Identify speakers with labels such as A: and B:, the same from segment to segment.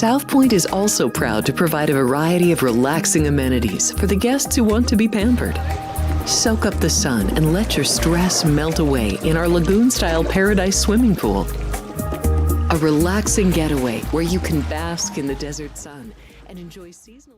A: South Point is also proud to provide a variety of relaxing amenities for the guests who want to be pampered. Soak up the sun and let your stress melt away in our lagoon-style paradise swimming pool. A relaxing getaway where you can bask in the desert sun and enjoy seasonal...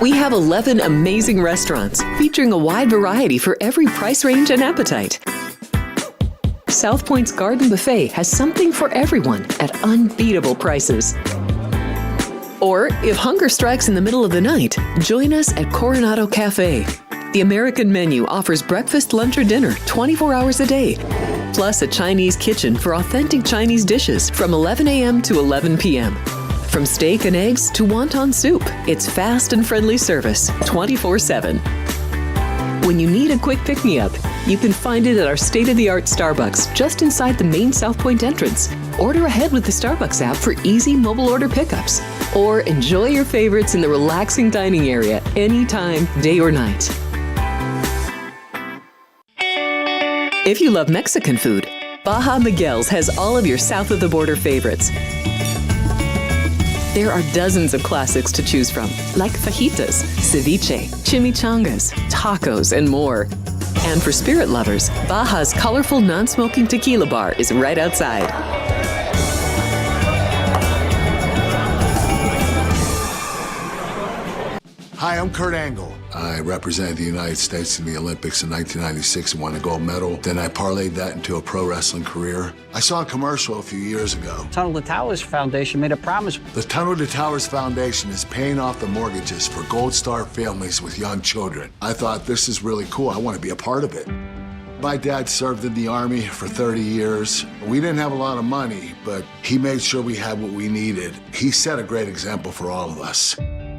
A: We have 11 amazing restaurants featuring a wide variety for every price range and appetite. South Point's Garden Buffet has something for everyone at unbeatable prices. Or, if hunger strikes in the middle of the night, join us at Coronado Cafe. The American menu offers breakfast, lunch, or dinner 24 hours a day, plus a Chinese kitchen for authentic Chinese dishes from 11 a.m. to 11 p.m. From steak and eggs to wonton soup, it's fast and friendly service 24/7. When you need a quick pick-me-up, you can find it at our state-of-the-art Starbucks just inside the main South Point entrance. Order ahead with the Starbucks app for easy mobile order pickups. Or enjoy your favorites in the relaxing dining area anytime, day or night. If you love Mexican food, Baja Miguel's has all of your south-of-the-border favorites. There are dozens of classics to choose from, like fajitas, ceviche, chimichangas, tacos, and more. And for spirit lovers, Baja's colorful non-smoking tequila bar is right outside.
B: Hi, I'm Kurt Angle. I represented the United States in the Olympics in 1996 and won a gold medal. Then I parlayed that into a pro wrestling career. I saw a commercial a few years ago.
C: Tunnel to Towers Foundation made a promise.
B: The Tunnel to Towers Foundation is paying off the mortgages for Gold Star families with young children. I thought, this is really cool. I want to be a part of it. My dad served in the Army for 30 years. We didn't have a lot of money, but he made sure we had what we needed. He set a great example for all of us.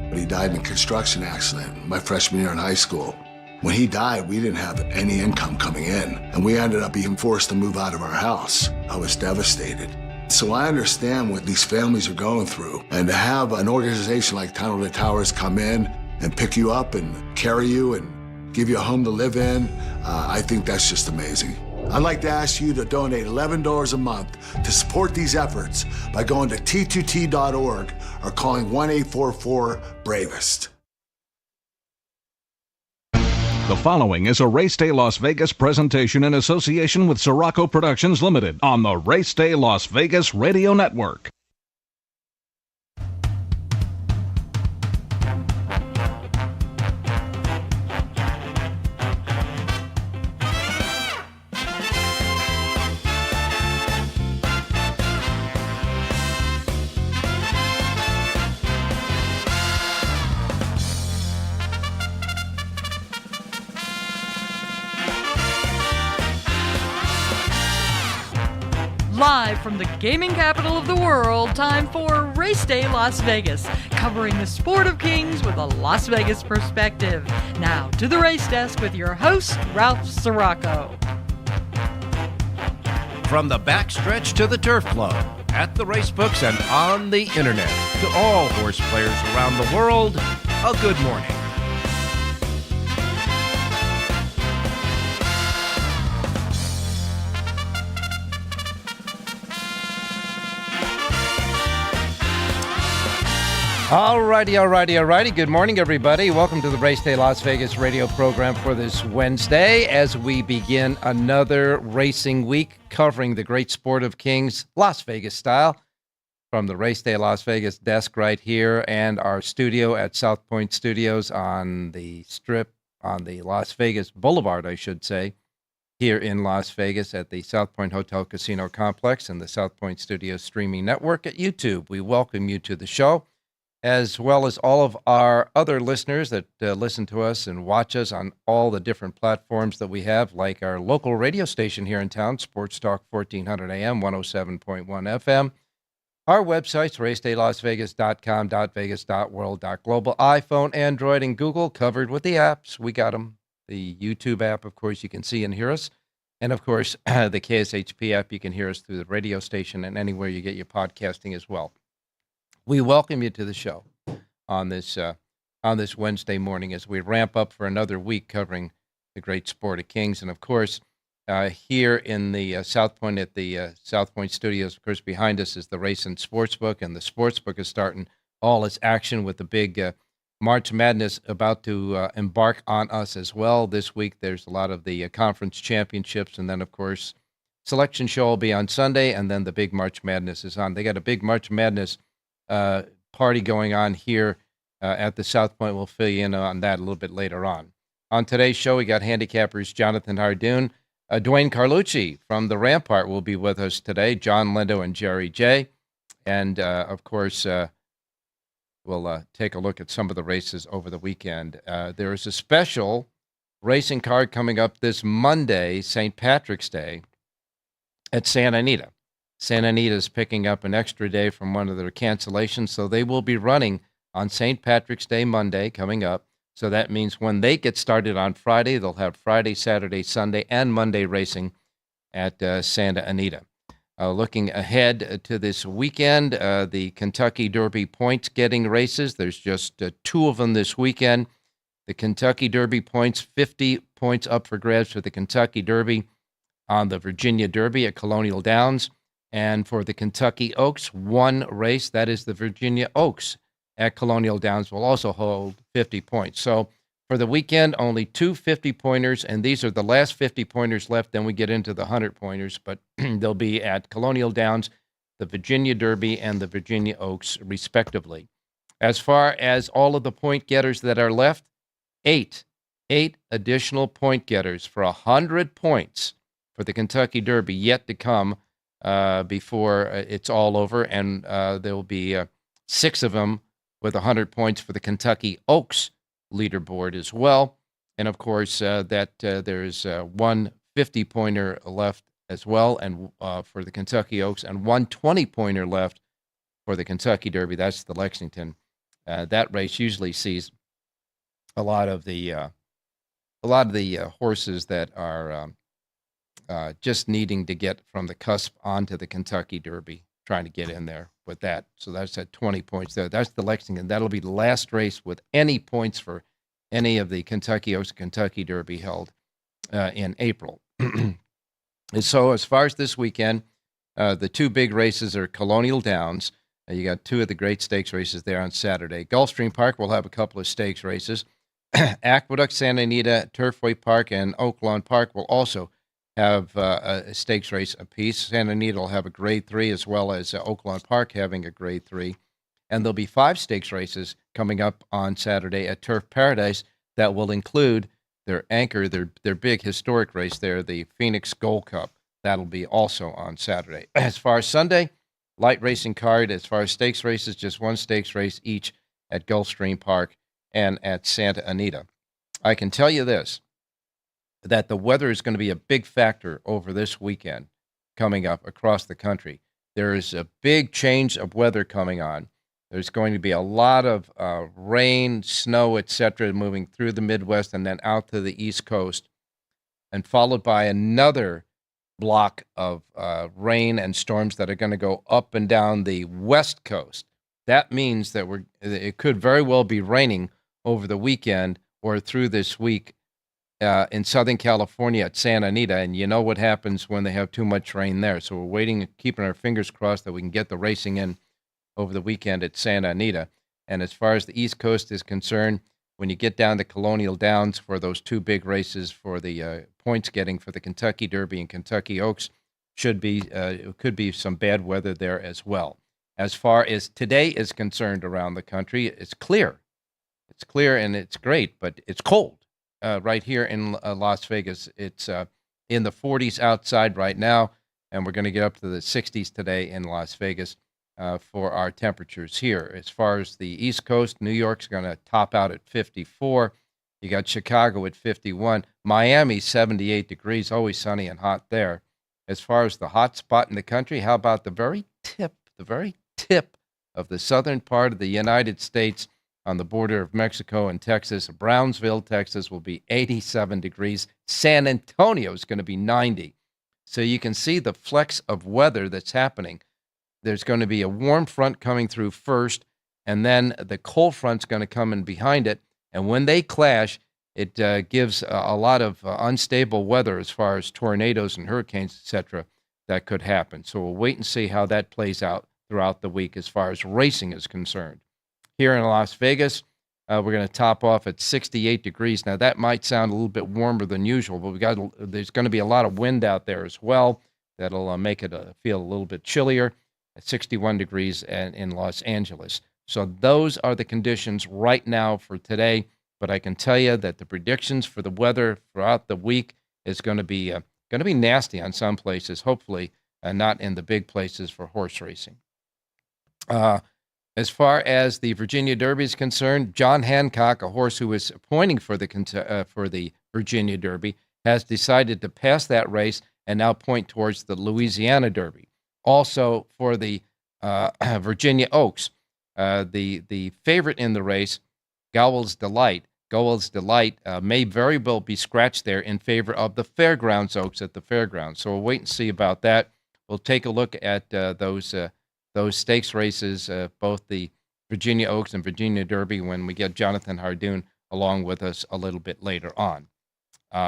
B: But he died in a construction accident my freshman year in high school. When he died, we didn't have any income coming in, and we ended up being forced to move out of our house. I was devastated. So I understand what these families are going through, and to have an organization like Tunnel to Towers come in and pick you up and carry you and give you a home to live in, I think that's just amazing. I'd like to ask you to donate $11 a month to support these efforts by going to t2t.org or calling 1-844-BRAVEST.
D: The following is a Race Day Las Vegas presentation in association with Siraco Productions Limited on the Race Day Las Vegas Radio Network.
E: Live from the gaming capital of the world, time for Race Day Las Vegas, covering the sport of kings with a Las Vegas perspective. Now to the race desk with your host, Ralph Siraco.
F: From the backstretch to the turf club, at the racebooks and on the internet, to all horse players around the world, a good morning.
C: All righty. Good morning, everybody. Welcome to the Race Day Las Vegas radio program for this Wednesday as we begin another racing week covering the great sport of kings, Las Vegas style, from the Race Day Las Vegas desk right here and our studio at South Point Studios on the Strip, on the Las Vegas Boulevard, I should say, here in Las Vegas at the South Point Hotel Casino Complex and the South Point Studios streaming network at YouTube. We welcome you to the show, as well as all of our other listeners that listen to us and watch us on all the different platforms that we have, like our local radio station here in town, Sports Talk 1400 AM, 107.1 FM. Our websites, racedaylasvegas.com, .vegas.world, .global, iPhone, Android, and Google, covered with the apps. We got them. The YouTube app, of course, you can see and hear us. And, of course, the KSHP app, you can hear us through the radio station and anywhere you get your podcasting as well. We welcome you to the show on this Wednesday morning as we ramp up for another week covering the great sport of kings. And, of course, here in the South Point at the South Point Studios, of course, behind us is the Race and Sportsbook, and the Sportsbook is starting all its action with the big March Madness about to embark on us as well. This week there's a lot of the conference championships, and then, of course, selection show will be on Sunday, and then the big March Madness is on. They got a big March Madness party going on here at the South Point. We'll fill you in on that a little bit later on. On today's show, we got handicappers Jonathan Hardoon. Dwayne Carlucci from the Rampart will be with us today, John Lindo and Jerry J. And, of course, we'll take a look at some of the races over the weekend. There is a special racing card coming up this Monday, St. Patrick's Day, at Santa Anita. Santa Anita is picking up an extra day from one of their cancellations, so they will be running on St. Patrick's Day Monday coming up. So that means when they get started on Friday, they'll have Friday, Saturday, Sunday, and Monday racing at Santa Anita. Looking ahead to this weekend, the Kentucky Derby points-getting races. There's just two of them this weekend. The Kentucky Derby points, 50 points up for grabs for the Kentucky Derby on the Virginia Derby at Colonial Downs. And for the Kentucky Oaks, one race, that is the Virginia Oaks at Colonial Downs, will also hold 50 points. So for the weekend, only two 50-pointers, and these are the last 50-pointers left. Then we get into the 100-pointers, but they'll be at Colonial Downs, the Virginia Derby, and the Virginia Oaks, respectively. As far as all of the point getters that are left, eight additional point getters for 100 points for the Kentucky Derby yet to come before it's all over, and there will be six of them with 100 points for the Kentucky Oaks leaderboard as well. And, of course, there's one 50-pointer left as well and for the Kentucky Oaks, and one 20-pointer left for the Kentucky Derby. That's the Lexington. That race usually sees a lot of the horses that are just needing to get from the cusp onto the Kentucky Derby, trying to get in there with that. So that's at 20 points there. That's the Lexington. That'll be the last race with any points for any of the Kentucky Oaks Kentucky Derby held in April. And so as far as this weekend, the two big races are Colonial Downs. You got two of the great stakes races there on Saturday. Gulfstream Park will have a couple of stakes races. Aqueduct, Santa Anita, Turfway Park, and Oaklawn Park will also have a stakes race apiece. Santa Anita will have a Grade 3, as well as Oaklawn Park having a Grade 3. And there'll be 5 stakes races coming up on Saturday at Turf Paradise that will include their anchor, their big historic race there, the Phoenix Gold Cup. That'll be also on Saturday. As far as Sunday, light racing card. As far as stakes races, just one stakes race each at Gulfstream Park and at Santa Anita. I can tell you this, that the weather is going to be a big factor over this weekend coming up across the country. There is a big change of weather coming on. There's going to be a lot of rain, snow, etc., moving through the Midwest and then out to the East Coast, and followed by another block of rain and storms that are going to go up and down the west coast. That means that it could very well be raining over the weekend or through this week in Southern California at Santa Anita, and you know what happens when they have too much rain there. So we're waiting, keeping our fingers crossed that we can get the racing in over the weekend at Santa Anita. And as far as the East Coast is concerned, when you get down to Colonial Downs for those two big races for the points getting for the Kentucky Derby and Kentucky Oaks, could be some bad weather there as well. As far as today is concerned around the country, it's clear. It's clear and it's great, but it's cold. Right here in Las Vegas, it's in the 40s outside right now, and we're going to get up to the 60s today in Las Vegas for our temperatures here. As far as the East Coast, New York's going to top out at 54. You got Chicago at 51. Miami, 78 degrees, always sunny and hot there. As far as the hot spot in the country, how about the very tip of the southern part of the United States, on the border of Mexico and Texas? Brownsville, Texas will be 87 degrees. San Antonio is going to be 90. So you can see the flex of weather that's happening. There's going to be a warm front coming through first, and then the cold front's going to come in behind it. And when they clash, it gives a lot of unstable weather as far as tornadoes and hurricanes, etc., that could happen. So we'll wait and see how that plays out throughout the week as far as racing is concerned. Here in Las Vegas, we're going to top off at 68 degrees. Now, that might sound a little bit warmer than usual, but there's going to be a lot of wind out there as well. That'll make it feel a little bit chillier at 61 degrees in Los Angeles. So those are the conditions right now for today. But I can tell you that the predictions for the weather throughout the week is going to be nasty on some places, hopefully not in the big places for horse racing. As far as the Virginia Derby is concerned, John Hancock, a horse who is appointing for the Virginia Derby, has decided to pass that race and now point towards the Louisiana Derby. Also for the Virginia Oaks, the favorite in the race, Gowell's Delight, may very well be scratched there in favor of the Fairgrounds Oaks at the Fairgrounds. So we'll wait and see about that. We'll take a look at those stakes races, both the Virginia Oaks and Virginia Derby, when we get Jonathan Hardoon along with us a little bit later on.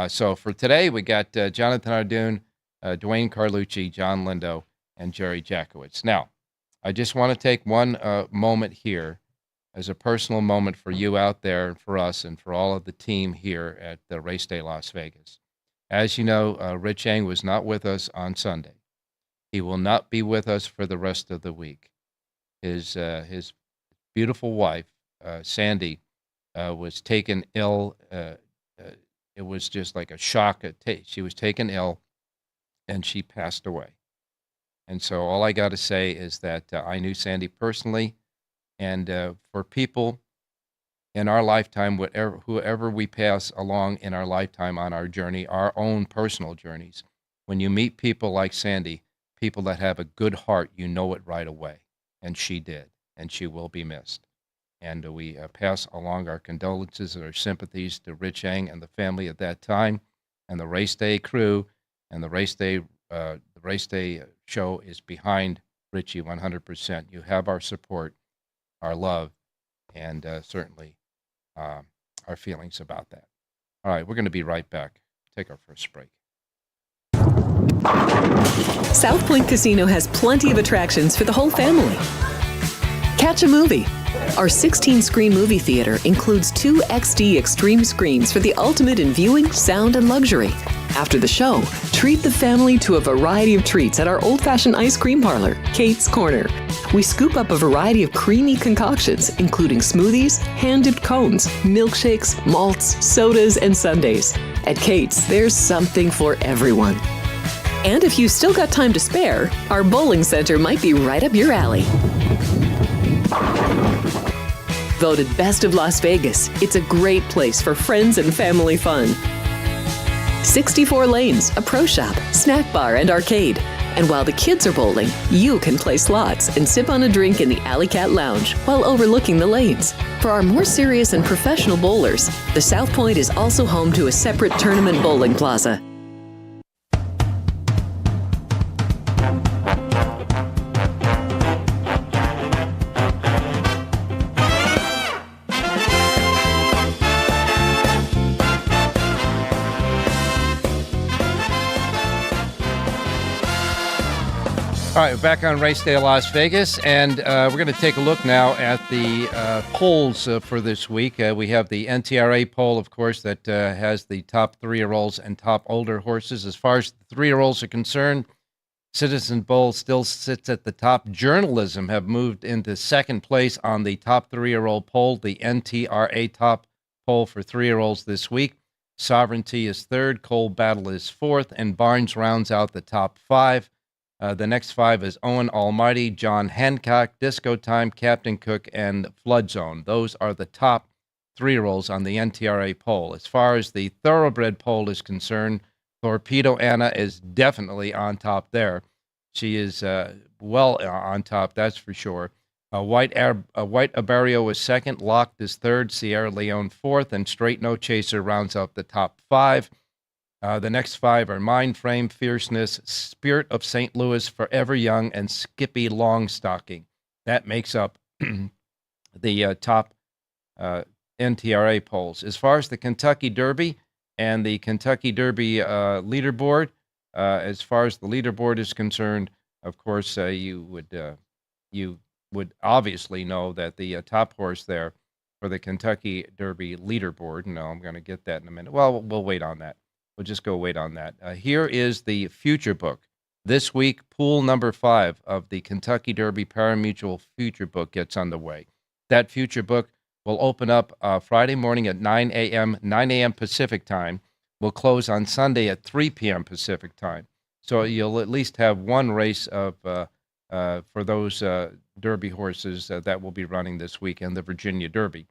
C: So for today, we got Jonathan Hardoon, Dwayne Carlucci, John Lindo, and Jerry Jackowitz. Now, I just want to take one moment here as a personal moment for you out there and for us and for all of the team here at the Race Day Las Vegas. As you know, Rich Eng was not with us on Sunday. He will not be with us for the rest of the week. His beautiful wife, Sandy, was taken ill. It was just like a shock. She was taken ill, and she passed away. And so all I got to say is that I knew Sandy personally, and for people in our lifetime, whoever we pass along in our lifetime on our journey, our own personal journeys, when you meet people like Sandy, people that have a good heart, you know it right away. And she did, and she will be missed. And we pass along our condolences and our sympathies to Rich Eng and the family at that time, and the Race Day crew, and the Race Day show is behind Richie 100%. You have our support, our love, and certainly our feelings about that. All right, we're going to be right back. Take our first break.
A: South Point Casino has plenty of attractions for the whole family. Catch a movie. Our 16-screen movie theater includes 2 XD Extreme screens for the ultimate in viewing, sound, and luxury. After the show, treat the family to a variety of treats at our old-fashioned ice cream parlor, Kate's Corner. We scoop up a variety of creamy concoctions, including smoothies, hand-dipped cones, milkshakes, malts, sodas, and sundaes. At Kate's, there's something for everyone. And if you've still got time to spare, our bowling center might be right up your alley. Voted Best of Las Vegas, it's a great place for friends and family fun. 64 lanes, a pro shop, snack bar, and arcade. And while the kids are bowling, you can play slots and sip on a drink in the Alley Cat Lounge while overlooking the lanes. For our more serious and professional bowlers, the South Point is also home to a separate tournament bowling plaza.
C: All right, we're back on Race Day Las Vegas, and we're going to take a look now at the polls for this week. We have the NTRA poll, of course, that has the top 3-year-olds and top older horses. As far as the 3-year-olds are concerned, Citizen Bull still sits at the top. Journalism have moved into second place on the top 3-year-old poll, the NTRA top poll for 3-year-olds this week. Sovereignty is third, Cold Battle is fourth, and Barnes rounds out the top 5. The next 5 is Owen Almighty, John Hancock, Disco Time, Captain Cook, and Flood Zone. Those are the top 3-year-olds on the NTRA poll. As far as the thoroughbred poll is concerned, Torpedo Anna is definitely on top there. She is well on top, that's for sure. White Abarrio is second, Locked is third, Sierra Leone fourth, and Straight No Chaser rounds out the top 5. The next 5 are Mind Frame, Fierceness, Spirit of St. Louis, Forever Young, and Skippy Longstocking. That makes up the top NTRA polls. As far as the Kentucky Derby and the Kentucky Derby leaderboard, as far as the leaderboard is concerned, of course, you would obviously know that the top horse there for the Kentucky Derby leaderboard, no, I'm going to get that in a minute. Well, we'll wait on that. We'll just go wait on that. Here is the future book. This week, pool number 5 of the Kentucky Derby Parimutuel Future Book gets underway. That future book will open up Friday morning at 9 a.m. Pacific time. Will close on Sunday at 3 p.m. Pacific time. So you'll at least have one race of for those Derby horses that will be running this weekend, the Virginia Derby.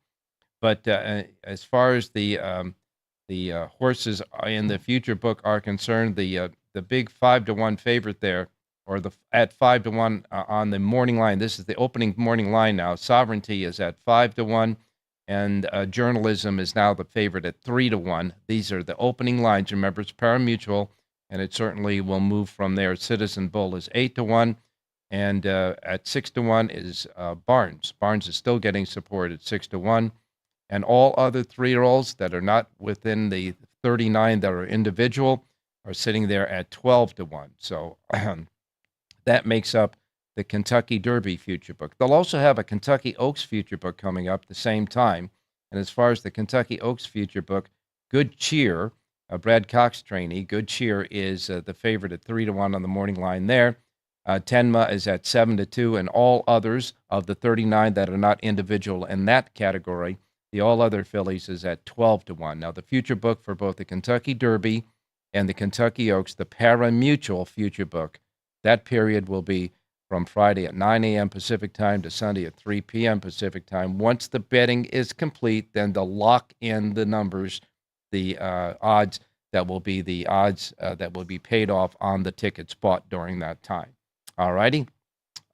C: But as far as the horses in the future book are concerned, the big 5-1 favorite there, or at 5-1 on the morning line. This is the opening morning line now. Sovereignty is at 5-1, and Journalism is now the favorite at 3-1. These are the opening lines. Remember, it's parimutuel, and it certainly will move from there. Citizen Bull is 8-1, and at 6-1 is Barnes. Barnes is still getting support at 6-1. And all other 3-year-olds that are not within the 39 that are individual are sitting there at 12-1. So that makes up the Kentucky Derby future book. They'll also have a Kentucky Oaks future book coming up at the same time. And as far as the Kentucky Oaks future book, Good Cheer, Brad Cox trainee, Good Cheer is the favorite at 3-1 on the morning line there. Tenma is at 7-2, and all others of the 39 that are not individual in that category, the all other fillies is at 12-1. Now, the future book for both the Kentucky Derby and the Kentucky Oaks, the parimutuel future book, that period will be from Friday at 9 a.m. Pacific time to Sunday at 3 p.m. Pacific time. Once the betting is complete, then they'll lock in the numbers, the odds that will be the odds that will be paid off on the tickets bought during that time. All righty.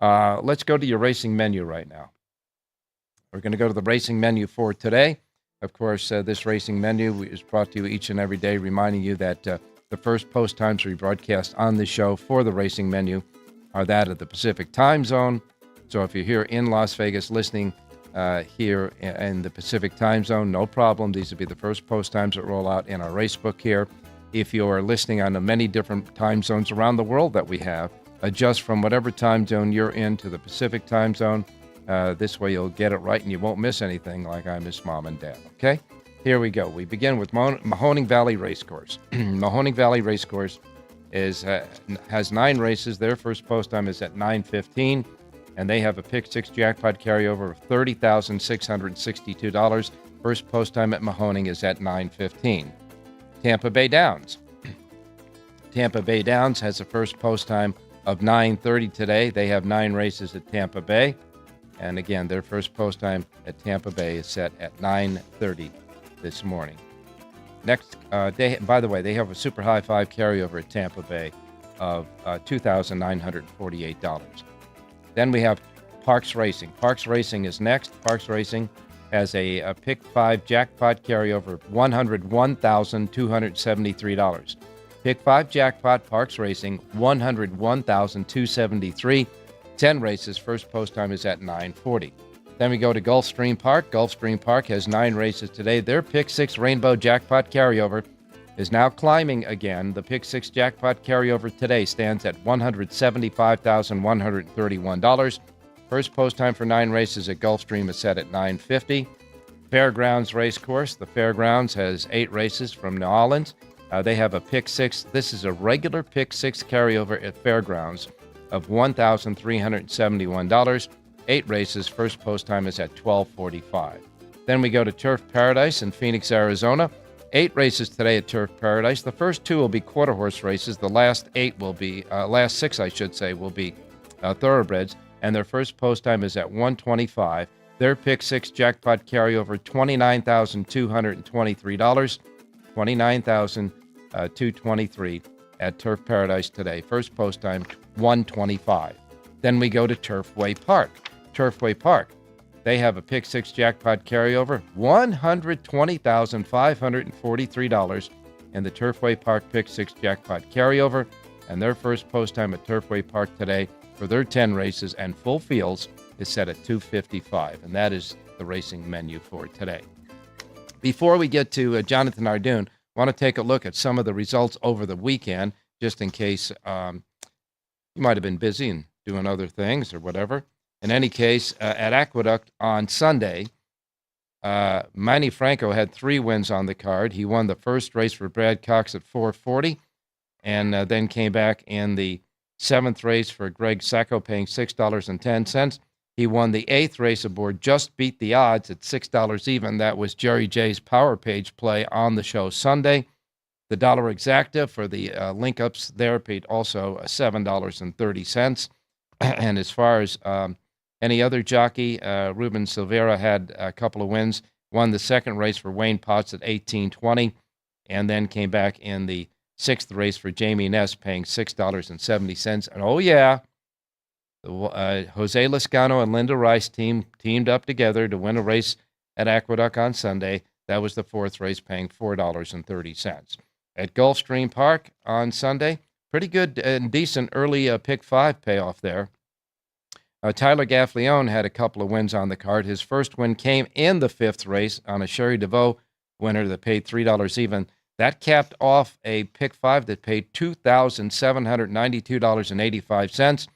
C: Let's go to your racing menu right now. We're going to go to the racing menu for today. Of course, this racing menu is brought to you each and every day, reminding you that the first post times we broadcast on the show for the racing menu are that of the Pacific time zone. So if you're here in Las Vegas listening here in the Pacific time zone, no problem. These will be the first post times that roll out in our race book here. If you are listening on the many different time zones around the world that we have, adjust from whatever time zone you're in to the Pacific time zone. This way you'll get it right and you won't miss anything like I miss Mom and Dad, okay? Here we go. We begin with Mahoning Valley Racecourse. Mahoning Valley Racecourse has 9 races. Their first post time is at 9:15, and they have a pick 6 jackpot carryover of $30,662. First post time at Mahoning is at 9:15. Tampa Bay Downs. Tampa Bay Downs has a first post time of 9:30 today. They have 9 races at Tampa Bay. And again, their first post time at Tampa Bay is set at 9:30 this morning. Next, by the way, they have a super high 5 carryover at Tampa Bay of $2,948. Then we have Parks Racing. Parks Racing is next. Parks Racing has a pick 5 jackpot carryover of $101,273. Pick 5 jackpot, Parks Racing, $101,273. 10 races. First post time is at 9:40. Then we go to Gulfstream Park. Gulfstream Park has 9 races today. Their pick 6 Rainbow Jackpot carryover is now climbing again. The Pick 6 jackpot carryover today stands at $175,131. First post time for 9 races at Gulfstream is set at $9.50. Fairgrounds Racecourse. The Fairgrounds has 8 races from New Orleans. They have a Pick 6. This is a regular Pick 6 carryover at Fairgrounds of $1,371. 8 races. First post time is at $12.45. Then we go to Turf Paradise in Phoenix, Arizona. 8 races today at Turf Paradise. The first 2 will be quarter horse races. The last 6, will be thoroughbreds. And their first post time is at $1.25. Their Pick 6 jackpot carryover, $29,223. $29,223 at Turf Paradise today. First post time, $1.25. Then we go to Turfway Park. Turfway Park. They have a Pick 6 jackpot carryover, $120,543 in the Turfway Park Pick 6 jackpot carryover. And their first post time at Turfway Park today for their 10 races and full fields is set at $2.55. And that is the racing menu for today. Before we get to Jonathan Hardoon, I want to take a look at some of the results over the weekend, just in case you might have been busy and doing other things or whatever. In any case, at Aqueduct on Sunday, Manny Franco had 3 wins on the card. He won the first race for Brad Cox at $4.40, and then came back in the 7th race for Greg Sacco, paying $6.10. He won the 8th race aboard Just Beat the Odds at $6 even. That was Jerry J's Power Page play on the show Sunday. The Dollar Exacta for the link-ups there paid also $7.30. And as far as any other jockey, Ruben Silveira had a couple of wins, won the 2nd race for Wayne Potts at $18.20, and then came back in the 6th race for Jamie Ness, paying $6.70. And oh yeah, Jose Lezcano and Linda Rice teamed up together to win a race at Aqueduct on Sunday. That was the 4th race, paying $4.30. At Gulfstream Park on Sunday, pretty good and decent early Pick 5 payoff there. Tyler Gaffleone had a couple of wins on the card. His first win came in the 5th race on a Sherry DeVoe winner that paid $3 even. That capped off a Pick 5 that paid $2,792.85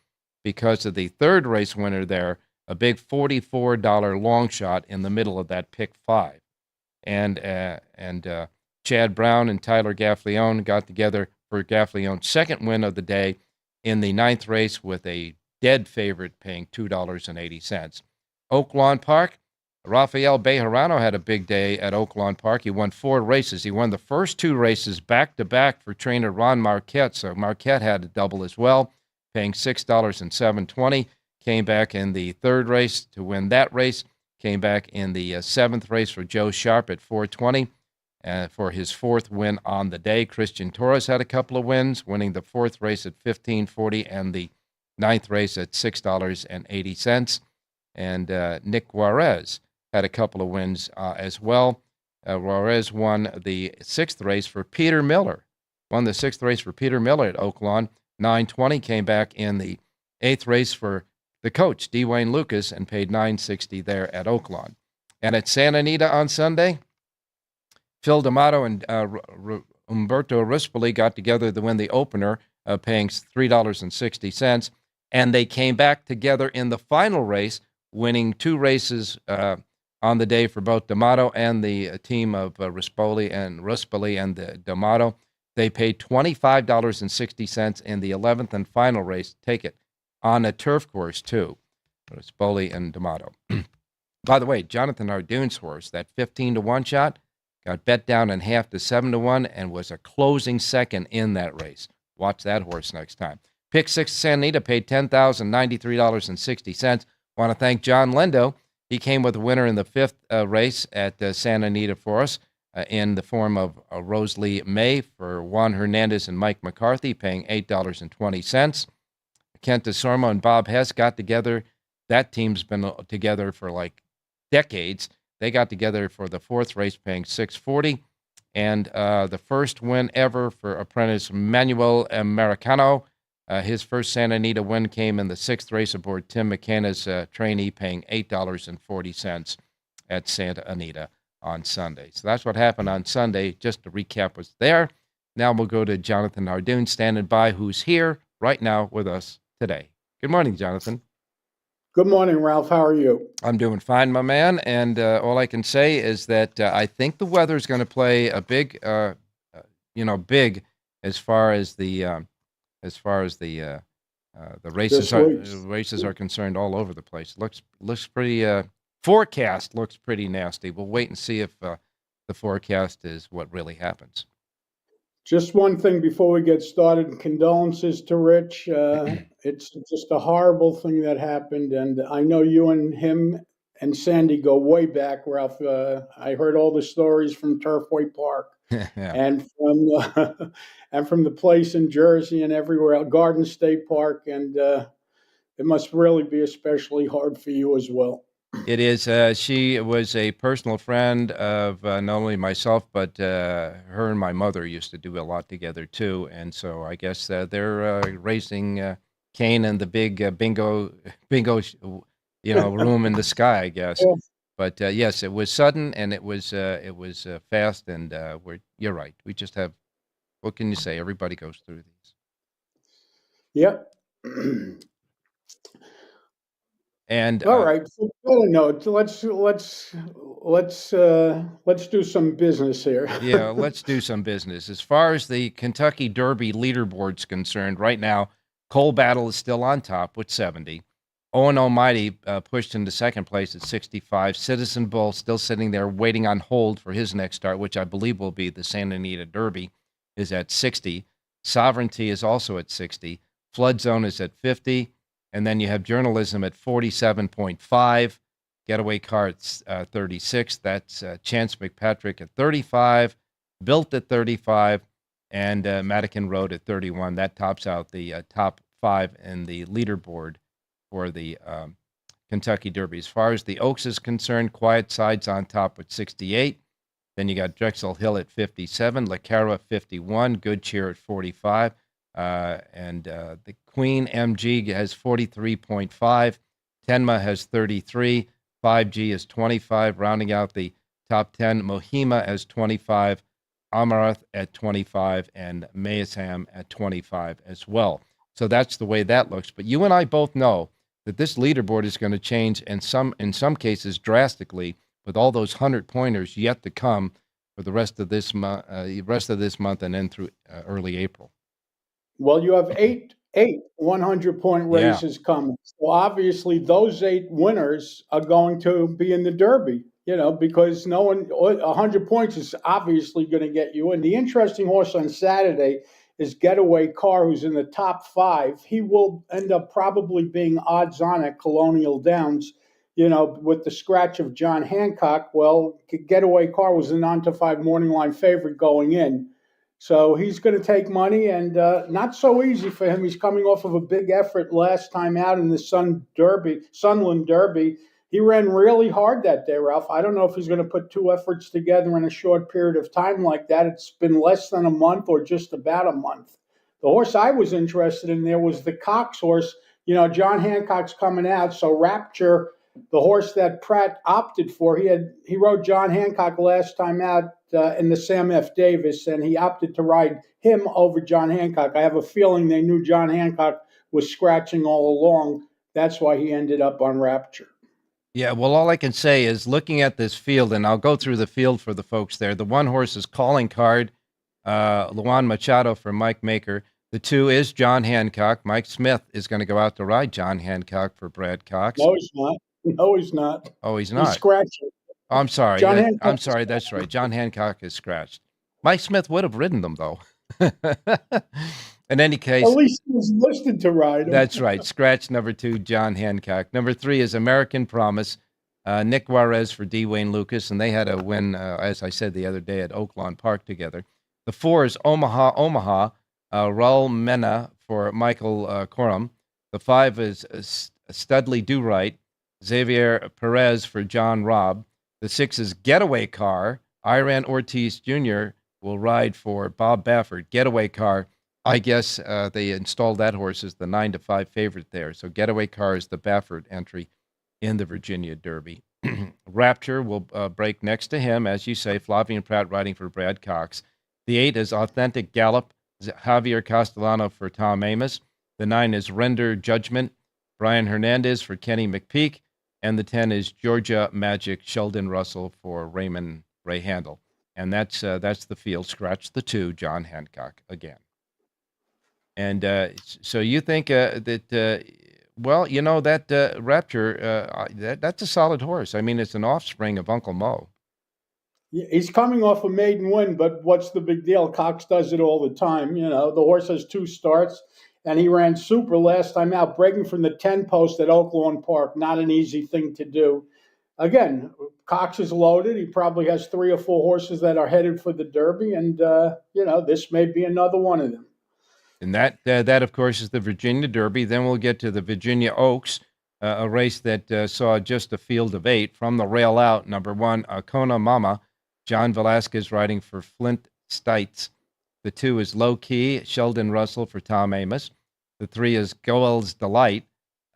C: because of the 3rd race winner there, a big $44 long shot in the middle of that Pick 5. And Chad Brown and Tyler Gaffleone got together for Gaffleone's 2nd win of the day in the 9th race with a dead favorite paying $2.80. Oaklawn Park, Rafael Bejarano had a big day at Oaklawn Park. He won 4 races. He won the first 2 races back-to-back for trainer Ron Marquette, so Marquette had a double as well, paying $6.07. Came back in the 3rd race to win that race. Came back in the 7th race for Joe Sharp at $4.20 for his 4th win on the day. Christian Torres had a couple of wins, winning the 4th race at $15.40 and the 9th race at $6.80. And Nick Juarez had a couple of wins as well. Juarez won the 6th race for Peter Miller. Won the 6th race for Peter Miller at Oaklawn. $9.20, came back in the 8th race for the coach, Dwayne Lucas, and paid $9.60 there at Oaklawn. And at Santa Anita on Sunday, Phil D'Amato and Umberto Rispoli got together to win the opener, paying $3.60. And they came back together in the final race, winning 2 races on the day for both D'Amato and the team of Rispoli and D'Amato. They paid $25.60 in the 11th and final race. Take it on a turf course, too, Rispoli and D'Amato. By the way, Jonathan Hardoon's horse, that 15-1 shot, got bet down in half to 7-1 and was a closing second in that race. Watch that horse next time. Pick 6 Santa Anita paid $10,093.60. Want to thank John Lindo. He came with a winner in the 5th race at Santa Anita for us in the form of Rosalie May for Juan Hernandez and Mike McCarthy, paying $8.20. Kent DeSormo and Bob Hess got together. That team's been together for like decades. They got together for the 4th race, paying $6.40. And the first win ever for apprentice Manuel Americano. His first Santa Anita win came in the 6th race aboard Tim McKenna's trainee, paying $8.40 at Santa Anita. on Sunday. So that's what happened on Sunday. Just to recap what's there. Now we'll go to Jonathan Hardoon, standing by, who's here right now with us today. Good morning, Jonathan.
G: Good morning, Ralph. How are you?
C: I'm doing fine, my man. And all I can say is that I think the weather is going to play a big, big as far as the races are concerned all over the place. Looks pretty. Forecast looks pretty nasty. We'll wait and see if the forecast is what really happens.
G: Just one thing before we get started. Condolences to Rich. It's just a horrible thing that happened. And I know you and him and Sandy go way back, Ralph. I heard all the stories from Turfway Park
C: Yeah.
G: and from the place in Jersey and everywhere, Garden State Park. And it must really be especially hard for you as well.
C: It is. She was a personal friend of not only myself, but her and my mother used to do a lot together too. And so I guess they're raising Cain and the big bingo, room in the sky, I guess.
G: Yes.
C: But yes, it was sudden and it was fast. And you're right. We just have. What can you say? Everybody goes through these.
G: Yep.
C: And
G: all right. So, let's do some business here.
C: Yeah, let's do some business. As far as the Kentucky Derby leaderboard's concerned, right now, Coal Battle is still on top with 70. Owen Almighty pushed into second place at 65. Citizen Bull still sitting there waiting on hold for his next start, which I believe will be the Santa Anita Derby, is at 60. Sovereignty is also at 60. Flood Zone is at 50. And then you have Journalism at 47.5. Getaway Car at 36. That's Chance McPatrick at 35. Built at 35. And Madigan Road at 31. That tops out the top 5 in the leaderboard for the Kentucky Derby. As far as the Oaks is concerned, Quiet Side's on top with 68. Then you got Drexel Hill at 57. Le Carre 51. Good Cheer at 45. And the Queen MG has 43.5. Tenma has 33. 5G is 25. Rounding out the top 10, Mohima has 25. Amarath at 25. And Mayasham at 25 as well. So that's the way that looks. But you and I both know that this leaderboard is going to change in some cases drastically, with all those 100-pointers yet to come for the rest of this month, and then through early April.
G: Well, you have eight 100-point races coming. So obviously those 8 winners are going to be in the Derby, because 100 points is obviously going to get you. And the interesting horse on Saturday is Getaway Car, who's in the top 5. He will end up probably being odds on at Colonial Downs, with the scratch of John Hancock. Well, Getaway Car was a 9-5 morning line favorite going in. So he's going to take money, and not so easy for him. He's coming off of a big effort last time out in the Sunland Derby. He ran really hard that day, Ralph. I don't know if he's going to put 2 efforts together in a short period of time like that. It's been less than a month or just about a month. The horse I was interested in there was the Cox horse. John Hancock's coming out, so Rapture, the horse that Pratt opted for, he rode John Hancock last time out in the Sam F. Davis, and he opted to ride him over John Hancock. I have a feeling they knew John Hancock was scratching all along. That's why he ended up on Rapture.
C: Yeah, well, all I can say is looking at this field, and I'll go through the field for the folks there. The 1 horse is Calling Card, Luan Machado for Mike Maker. The 2 is John Hancock. Mike Smith is going to go out to ride John Hancock for Brad Cox.
G: No, he's not. No, he's not.
C: Oh, he's not.
G: He's scratching.
C: Oh, I'm sorry. I'm sorry. That's right. John Hancock is scratched. Mike Smith would have ridden them, though. In any case,
G: at least he was listed to ride him.
C: That's right. Scratch number 2, John Hancock. Number 3 is American Promise, Nick Juarez for D. Wayne Lucas, and they had a win, as I said the other day, at Oaklawn Park together. The 4 is Omaha, Raul Mena for Michael Coram. The 5 is Studley Do Right, Xavier Perez for John Robb. The 6 is Getaway Car. Iran Ortiz Jr. will ride for Bob Baffert. Getaway Car, I guess they installed that horse as the 9-5 favorite there. So Getaway Car is the Baffert entry in the Virginia Derby. Rapture will break next to him, as you say, Flavien Prat riding for Brad Cox. The 8 is Authentic Gallop, Javier Castellano for Tom Amos. The 9 is Render Judgment, Brian Hernandez for Kenny McPeak. And the 10 is Georgia Magic, Sheldon Russell for Raymond Ray Handel. And that's the field. Scratch the 2, John Hancock again. And so you think that, well, you know, that Rapture, that's a solid horse. I mean, it's an offspring of Uncle Mo.
G: He's coming off a maiden win, but what's the big deal? Cox does it all the time. You know, the horse has 2 starts, and he ran super last time out, breaking from the 10 post at Oaklawn Park. Not an easy thing to do. Again, Cox is loaded. He probably has 3 or 4 horses that are headed for the Derby, and, you know, this may be another one of them.
C: And that, of course, is the Virginia Derby. Then we'll get to the Virginia Oaks, a race that saw just a field of 8 from the rail out. Number 1, Kona Mama, John Velasquez riding for Flint Stites. The 2 is Low Key, Sheldon Russell for Tom Amos. The 3 is Goel's Delight,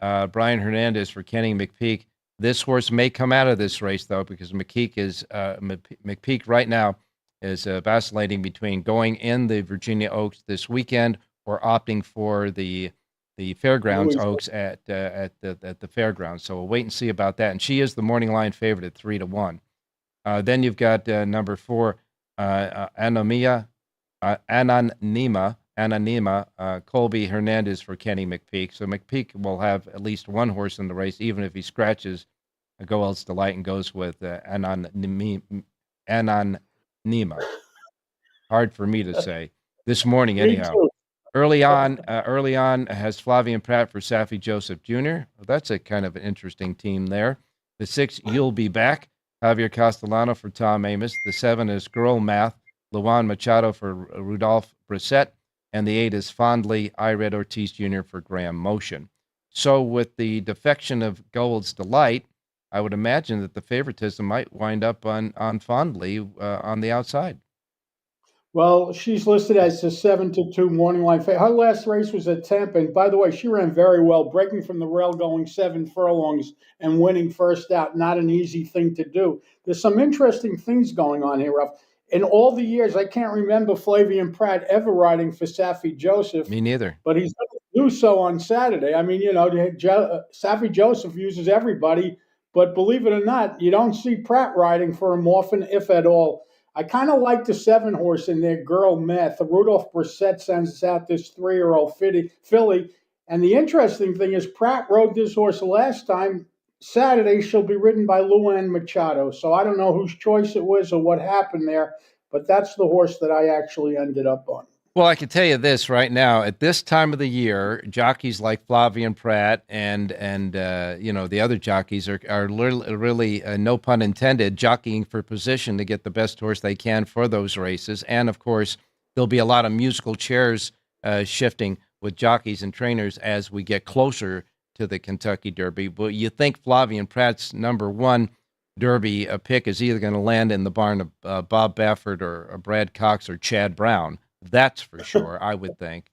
C: Brian Hernandez for Kenny McPeak. This horse may come out of this race, though, because McPeak right now is vacillating between going in the Virginia Oaks this weekend or opting for the Fairgrounds Oaks at the Fairgrounds. So we'll wait and see about that. And she is the morning line favorite at 3-1. Then you've got number 4, Anonima, Colby Hernandez for Kenny McPeak. So McPeak will have at least one horse in the race, even if he scratches Goel's Delight and goes with Anonima. Hard for me to say. This morning, anyhow. Early on has Flavien Prat for Saffie Joseph Jr. Well, that's a kind of an interesting team there. The 6, You'll Be Back, Javier Castellano for Tom Amos. The 7 is Girl Math, Luan Machado for Rudolph Brissett. And the 8 is Fondly, Ired Ortiz Jr. for Graham Motion. So with the defection of Gold's Delight, I would imagine that the favoritism might wind up on Fondly on the outside.
G: Well, she's listed as a 7-2 morning line favorite. Her last race was at Tampa, and by the way, she ran very well, breaking from the rail, going 7 furlongs and winning first out. Not an easy thing to do. There's some interesting things going on here, Ralph. In all the years, I can't remember Flavien Prat ever riding for Saffie Joseph.
C: Me neither.
G: But he's going to do so on Saturday. I mean, you know, Saffie Joseph uses everybody, but believe it or not, you don't see Prat riding for him often, if at all. I kind of like the 7 horse in there, Girl Math. Rudolph Brissett sends out this 3-year-old filly. And the interesting thing is Prat rode this horse last time. Saturday, she'll be ridden by Luan Machado. So I don't know whose choice it was or what happened there, but that's the horse that I actually ended up on.
C: Well, I can tell you this right now. At this time of the year, jockeys like Flavien Prat and you know, the other jockeys are really no pun intended, jockeying for position to get the best horse they can for those races. And of course, there'll be a lot of musical chairs shifting with jockeys and trainers as we get closer to the Kentucky Derby. But you think Flavien Prat's number 1 Derby pick is either going to land in the barn of Bob Baffert or Brad Cox or Chad Brown. That's for sure, I would think.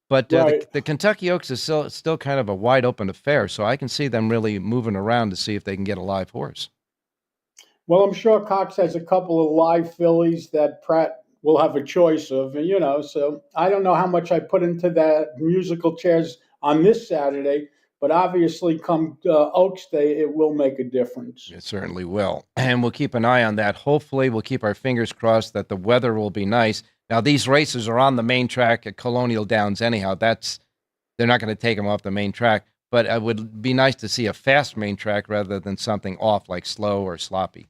C: But
G: Right.
C: the Kentucky Oaks is still kind of a wide open affair, so I can see them really moving around to see if they can get a live horse.
G: Well, I'm sure Cox has a couple of live fillies that Prat will have a choice of, you know, so I don't know how much I put into that musical chairs on this Saturday, but obviously come Oaks Day, it will make a difference.
C: It certainly will. And we'll keep an eye on that. Hopefully, we'll keep our fingers crossed that the weather will be nice. Now, these races are on the main track at Colonial Downs anyhow. They're not going to take them off the main track, but it would be nice to see a fast main track rather than something off like slow or sloppy.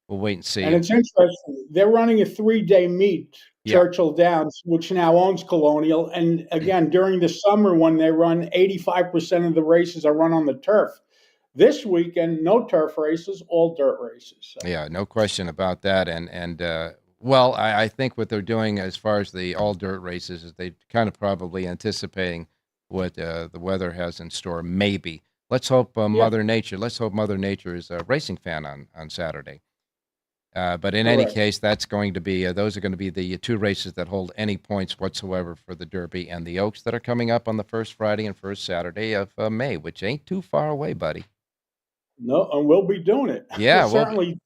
C: We'll wait and see.
G: And it's interesting. They're running a 3-day meet, Churchill Downs, which now owns Colonial. And again, during the summer when they run, 85% of the races are run on the turf. This weekend, no turf races, all dirt races. So.
C: Yeah, no question about that. Well, I think what they're doing as far as the all dirt races is they kind of probably anticipating what the weather has in store. Maybe. Let's hope Mother Nature is a racing fan on Saturday. But in any case, that's going to be those are going to be the 2 races that hold any points whatsoever for the Derby and the Oaks that are coming up on the first Friday and first Saturday of May, which ain't too far away, buddy.
G: No, and we'll be doing it.
C: Yeah,
G: Certainly.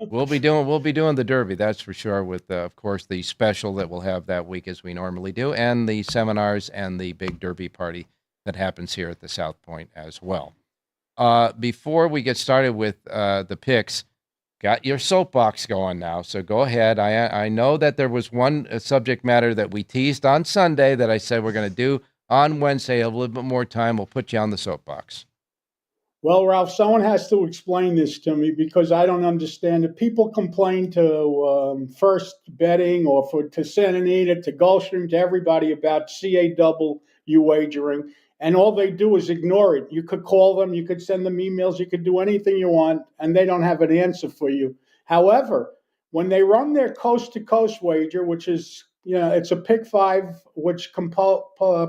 C: we'll be doing the Derby, that's for sure, with of course the special that we'll have that week as we normally do, and the seminars and the big Derby party that happens here at the South Point as well. Before we get started with the picks, got your soapbox going now, so go ahead. I know that there was one subject matter that we teased on Sunday that I said we're going to do on Wednesday. A little bit more time. We'll put you on the soapbox.
G: Well, Ralph, someone has to explain this to me because I don't understand it. People complain to First Betting or to Santa Anita, to Gulfstream, to everybody about CAW wagering, and all they do is ignore it. You could call them, you could send them emails, you could do anything you want, and they don't have an answer for you. However, when they run their coast-to-coast wager, which is, it's a pick five, which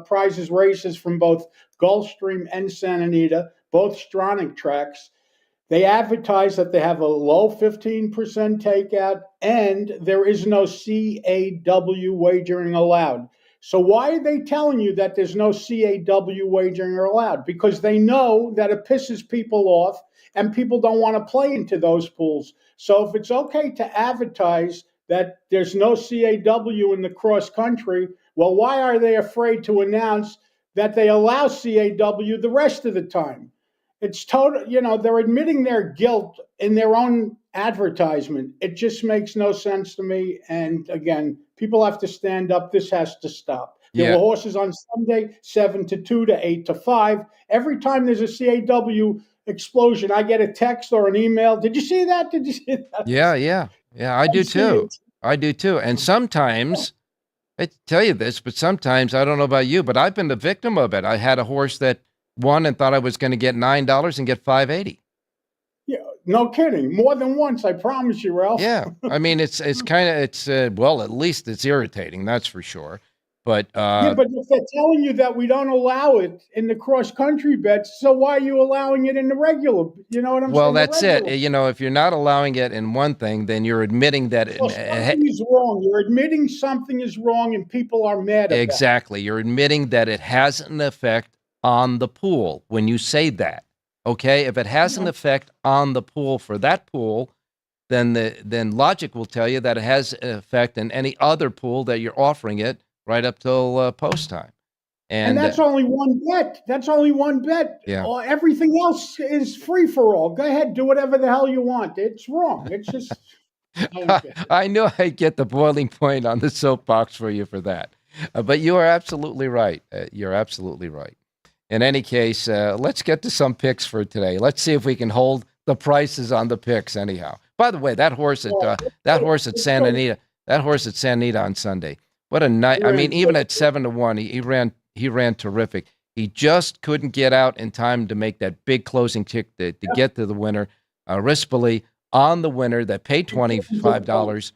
G: prizes races from both Gulfstream and Santa Anita, both Stronach tracks. They advertise that they have a low 15% takeout and there is no CAW wagering allowed. So why are they telling you that there's no CAW wagering allowed? Because they know that it pisses people off and people don't want to play into those pools. So if it's okay to advertise that there's no CAW in the cross country, well, why are they afraid to announce that they allow CAW the rest of the time? It's total, they're admitting their guilt in their own advertisement. It just makes no sense to me. And again, people have to stand up. This has to stop. There were horses on Sunday, 7-2 to 8-5. Every time there's a CAW explosion, I get a text or an email. Did you see that? Did you see that?
C: Yeah. I do too. I do too. And sometimes, I tell you this, but sometimes, I don't know about you, but I've been the victim of it. I had a horse that won and thought I was going to get $9 and get $5.80.
G: Yeah, no kidding. More than once, I promise you, Ralph.
C: Yeah, I mean it's kind of well, at least it's irritating, that's for sure. But
G: but if they're telling you that we don't allow it in the cross country bets, so why are you allowing it in the regular? You know what I'm saying?
C: Well, that's it. If you're not allowing it in one thing, then you're admitting that
G: something is wrong. You're admitting something is wrong, and people are mad about it.
C: Exactly. You're admitting that it has an effect on the pool when you say that. Okay, if it has an effect on the pool for that pool, then logic will tell you that it has an effect in any other pool that you're offering it right up till post time.
G: And that's only one bet. That's only one bet.
C: Yeah.
G: Everything else is free for all. Go ahead, do whatever the hell you want. It's wrong. It's just.
C: I know I get the boiling point on the soapbox for you for that, but you are absolutely right. You're absolutely right. In any case, let's get to some picks for today. Let's see if we can hold the prices on the picks anyhow. By the way, that horse at Santa Anita on Sunday. What a night! I mean, even at 7-1, he ran terrific. He just couldn't get out in time to make that big closing kick to get to the winner. Rispoli on the winner that paid $25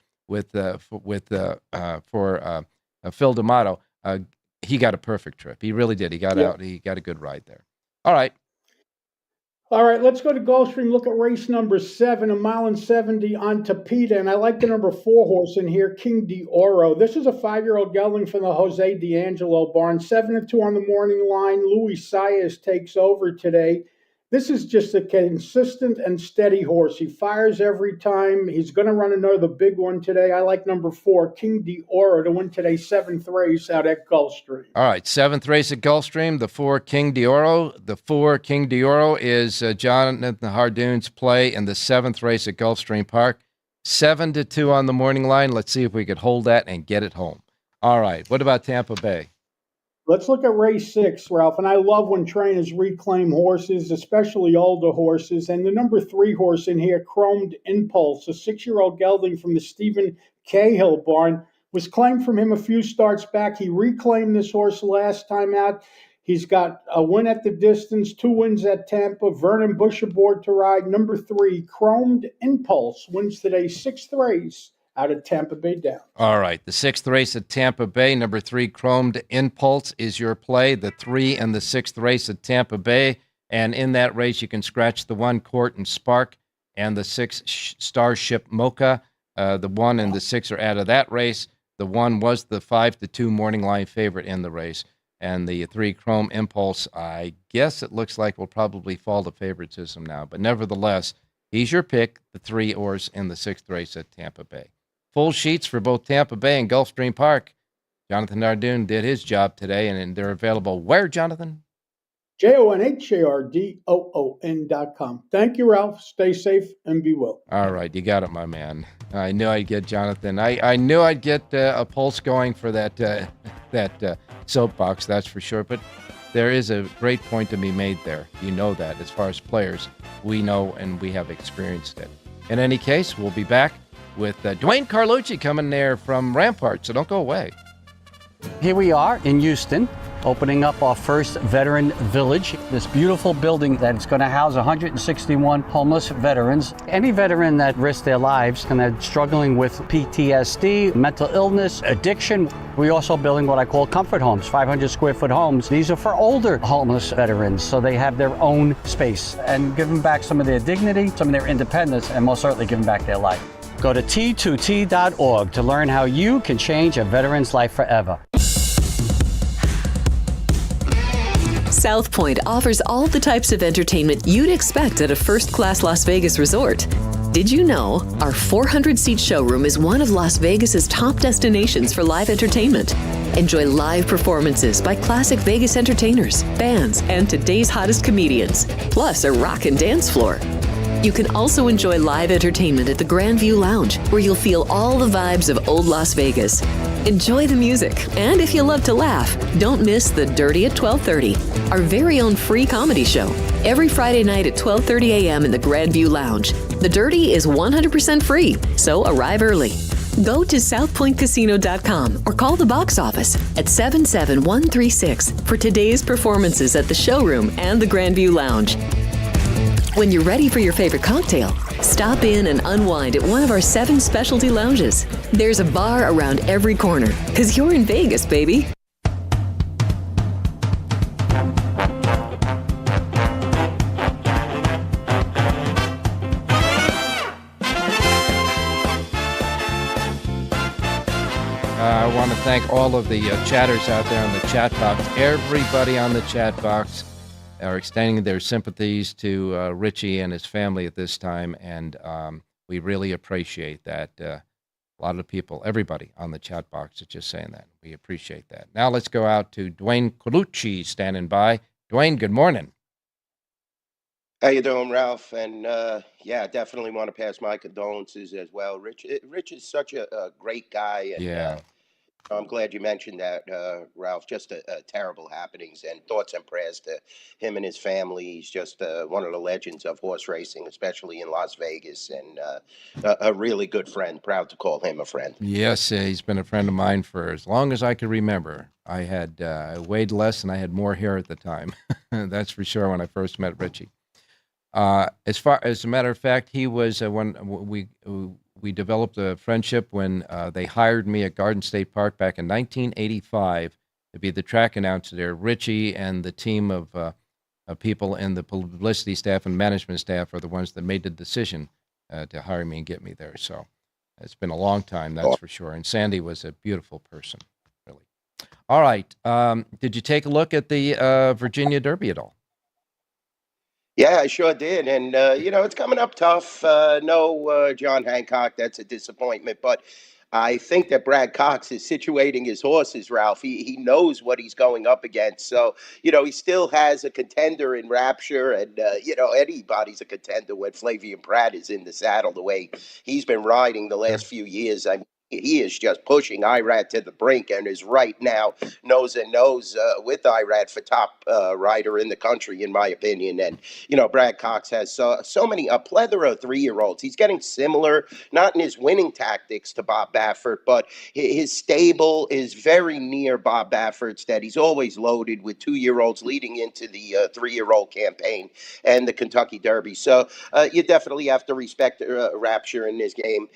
C: for Phil D'Amato. He got a perfect trip. He really did. He got out. He got a good ride there. All right,
G: let's go to Gulfstream. Look at race number 7, 1.70 on Tapeta. And I like the number 4 horse in here, King d'Oro. This is a 5-year-old gelding from the Jose D'Angelo barn. 7-2 on the morning line. Luis Saez takes over today. This is just a consistent and steady horse. He fires every time. He's going to run another big one today. I like number 4, King d'Oro, to win today's 7th race out at Gulfstream.
C: All right, 7th race at Gulfstream, the 4, King d'Oro. The 4, King d'Oro is Jonathan Hardoon's play in the 7th race at Gulfstream Park. 7-2 on the morning line. Let's see if we could hold that and get it home. All right, what about Tampa Bay?
G: Let's look at race 6, Ralph. And I love when trainers reclaim horses, especially older horses. And the number 3 horse in here, Chromed Impulse, a 6-year-old gelding from the Stephen Cahill barn, was claimed from him a few starts back. He reclaimed this horse last time out. He's got a win at the distance, 2 wins at Tampa. Vernon Bush aboard to ride. Number 3, Chromed Impulse, wins today's 6th race out of Tampa Bay Downs.
C: All right, the 6th race at Tampa Bay, number 3, Chromed Impulse is your play. The 3 and the 6th race at Tampa Bay, and in that race you can scratch the 1, Court and Spark, and the 6, Starship Mocha. The 1 and the 6 are out of that race. The 1 was the 5-2 morning line favorite in the race. And the 3 Chrome Impulse, I guess it looks like will probably fall to favoritism now. But nevertheless, he's your pick, the 3 oars in the 6th race at Tampa Bay. Full sheets for both Tampa Bay and Gulfstream Park. Jonathan Hardoon did his job today, and they're available where, Jonathan?
G: JONHARDOON.com. Thank you, Ralph. Stay safe and be well.
C: All right, you got it, my man. I knew I'd get Jonathan. I knew I'd get a pulse going for that soapbox, that's for sure. But there is a great point to be made there. You know that. As far as players, we know and we have experienced it. In any case, we'll be back with Dwayne Carlucci coming there from Rampart, so don't go away.
H: Here we are in Houston, opening up our first veteran village, this beautiful building that's going to house 161 homeless veterans. Any veteran that risks their lives and are struggling with PTSD, mental illness, addiction. We're also building what I call comfort homes, 500 square foot homes. These are for older homeless veterans, so they have their own space and give them back some of their dignity, some of their independence, and most certainly give them back their life. Go to T2T.org to learn how you can change a veteran's life forever.
A: South Point offers all the types of entertainment you'd expect at a first-class Las Vegas resort. Did you know our 400-seat showroom is one of Las Vegas's top destinations for live entertainment? Enjoy live performances by classic Vegas entertainers, bands, and today's hottest comedians, plus a rockin' dance floor. You can also enjoy live entertainment at the Grandview Lounge, where you'll feel all the vibes of old Las Vegas. Enjoy the music, and if you love to laugh, don't miss The Dirty at 12:30, our very own free comedy show, every Friday night at 12:30 a.m. in the Grandview Lounge. The Dirty is 100% free, so arrive early. Go to southpointcasino.com or call the box office at 77136 for today's performances at the showroom and the Grandview Lounge. When you're ready for your favorite cocktail, stop in and unwind at one of our 7 specialty lounges. There's a bar around every corner, because you're in Vegas, baby.
C: I want to thank all of the chatters out there on the chat box. Everybody on the chat box are extending their sympathies to Richie and his family at this time, and we really appreciate that. A lot of people, everybody on the chat box is just saying that. We appreciate that. Now let's go out to Dwayne Carlucci standing by. Dwayne, good morning.
I: How you doing, Ralph? And definitely want to pass my condolences as well. Rich is such a great guy, and
C: Yeah.
I: I'm glad you mentioned that, Ralph. Just terrible happenings, and thoughts and prayers to him and his family. He's just one of the legends of horse racing, especially in Las Vegas, and a really good friend. Proud to call him a friend.
C: Yes, he's been a friend of mine for as long as I can remember. I weighed less and I had more hair at the time. That's for sure when I first met Richie. As a matter of fact, he was when we developed a friendship when they hired me at Garden State Park back in 1985 to be the track announcer there. Richie and the team of people in the publicity staff and management staff are the ones that made the decision to hire me and get me there. So it's been a long time, that's for sure. And Sandy was a beautiful person, really. All right. Did you take a look at the Virginia Derby at all?
I: Yeah, I sure did. And, it's coming up tough. No John Hancock. That's a disappointment. But I think that Brad Cox is situating his horses, Ralph. He knows what he's going up against. So, he still has a contender in Rapture. And, anybody's a contender when Flavian Pratt is in the saddle the way he's been riding the last few years. I mean, he is just pushing Irad to the brink and is right now nose and nose with Irad for top rider in the country, in my opinion. And, Brad Cox has so many, a plethora of 3-year-olds. He's getting similar, not in his winning tactics to Bob Baffert, but his stable is very near Bob Baffert's, that he's always loaded with 2-year-olds leading into the 3-year-old campaign and the Kentucky Derby. So you definitely have to respect Rapture in this game,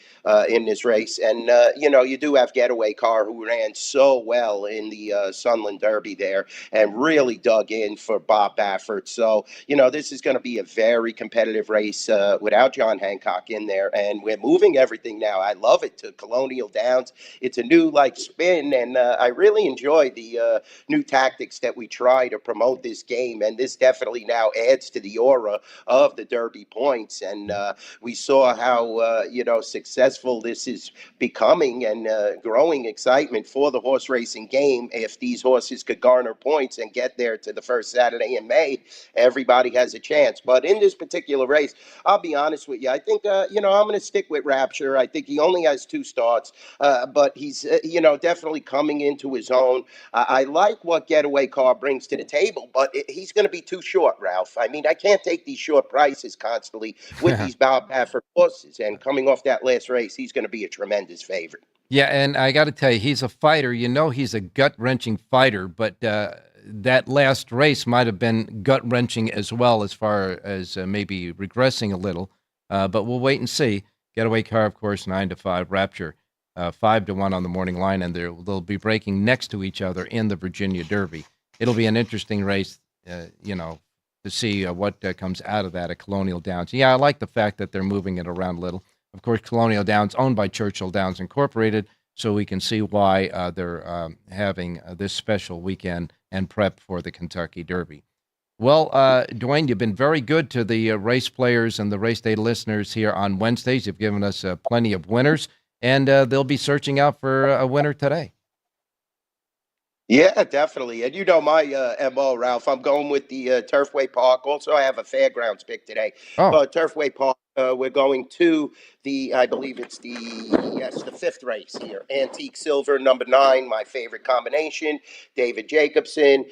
I: in this race. And, you do have Getaway Car, who ran so well in the Sunland Derby there and really dug in for Bob Baffert. So, this is going to be a very competitive race without John Hancock in there. And we're moving everything now. I love it, to Colonial Downs. It's a new spin, and I really enjoy the new tactics that we try to promote this game. And this definitely now adds to the aura of the Derby points. And we saw how successful this is becoming, and growing excitement for the horse racing game. If these horses could garner points and get there to the first Saturday in May, everybody has a chance. But in this particular race, I'll be honest with you, I think I'm going to stick with Rapture. I think he only has 2 starts, but he's definitely coming into his own. I like what Getaway Car brings to the table, but he's going to be too short, Ralph. I mean, I can't take these short prices constantly with these Bob Baffert horses. And coming off that last race, he's going to be a tremendous favorite.
C: Yeah, and I got to tell you, he's a fighter. He's a gut-wrenching fighter, but that last race might have been gut-wrenching as well, as far as maybe regressing a little. But we'll wait and see. Getaway Car, of course, 9-5. Rapture, 5-1 on the morning line, and they'll be breaking next to each other in the Virginia Derby. It'll be an interesting race, to see what comes out of that at Colonial Downs. Yeah, I like the fact that they're moving it around a little. Of course, Colonial Downs, owned by Churchill Downs Incorporated, so we can see why they're having this special weekend and prep for the Kentucky Derby. Well, Dwayne, you've been very good to the race players and the race day listeners here on Wednesdays. You've given us plenty of winners, and they'll be searching out for a winner today.
I: Yeah, definitely. And my MO, Ralph. I'm going with the Turfway Park. Also, I have a fairgrounds pick today.
C: Oh.
I: But Turfway Park, we're going to I believe it's the 5th race here. Antique Silver, number 9, my favorite combination. David Jacobson,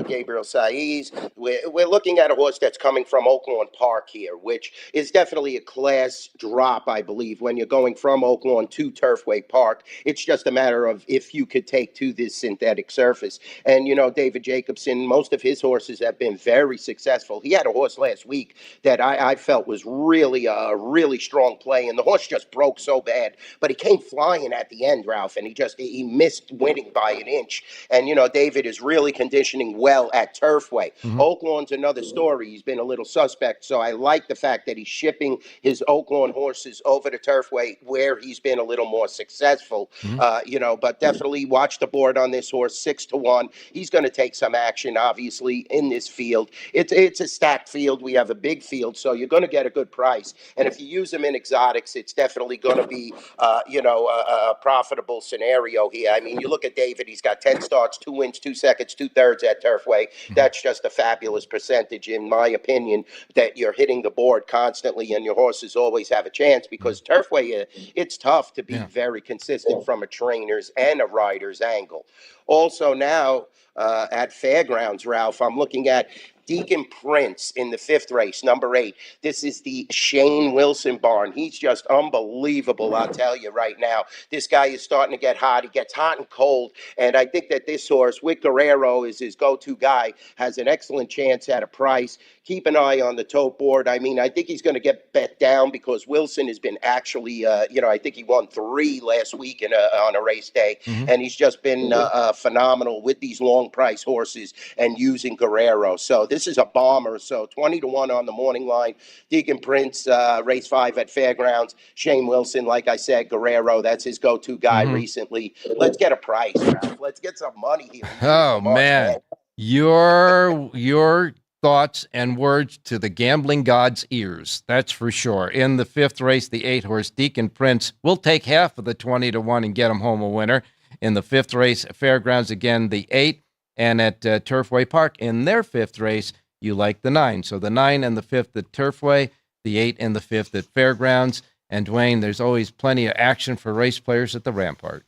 I: Gabriel Saiz. We're looking at a horse that's coming from Oaklawn Park here, which is definitely a class drop, I believe, when you're going from Oaklawn to Turfway Park. It's just a matter of if you could take to this synthetic surface. And, David Jacobson, most of his horses have been very successful. He had a horse last week that I felt was really a really strong play, and the horse just broke so bad, but he came flying at the end, Ralph, and he missed winning by an inch. And David is really conditioning well at Turfway. Oaklawn's another story. He's been a little suspect, so I like the fact that he's shipping his Oaklawn horses over to Turfway, where he's been a little more successful. But definitely watch the board on this horse, 6-1. He's going to take some action, obviously, in this field. It's a stacked field. We have a big field, so you're going to get a good price. And if you use them in exotics, it's definitely going to be, a profitable scenario here. I mean, you look at David, he's got 10 starts, 2 wins, 2 seconds, 2/3 at Turfway. That's just a fabulous percentage, in my opinion, that you're hitting the board constantly and your horses always have a chance, because Turfway, it's tough to be very consistent from a trainer's and a rider's angle. Also now at Fairgrounds, Ralph, I'm looking at Deacon Prince in the 5th race, number 8. This is the Shane Wilson barn. He's just unbelievable, I'll tell you right now. This guy is starting to get hot. He gets hot and cold. And I think that this horse, Wick Guerrero, is his go-to guy, has an excellent chance at a price. Keep an eye on the tote board. I mean, I think he's going to get bet down, because Wilson has been actually, I think he won 3 last week on a race day. And he's just been phenomenal with these long price horses and using Guerrero. So this is a bomber. So 20-1 on the morning line. Deacon Prince, race 5 at Fairgrounds. Shane Wilson, like I said, Guerrero, that's his go-to guy recently. Let's get a price, Ralph. Let's get some money here.
C: Oh, man. Your thoughts and words to the gambling god's ears. That's for sure. In the 5th race, the 8-horse Deacon Prince will take half of the 20-1 and get him home a winner. In the 5th race, Fairgrounds, again, the 8. And at Turfway Park, in their 5th race, you like the 9. So the 9 and the 5th at Turfway, the 8 and the 5th at Fairgrounds. And Dwayne, there's always plenty of action for race players at the Rampart.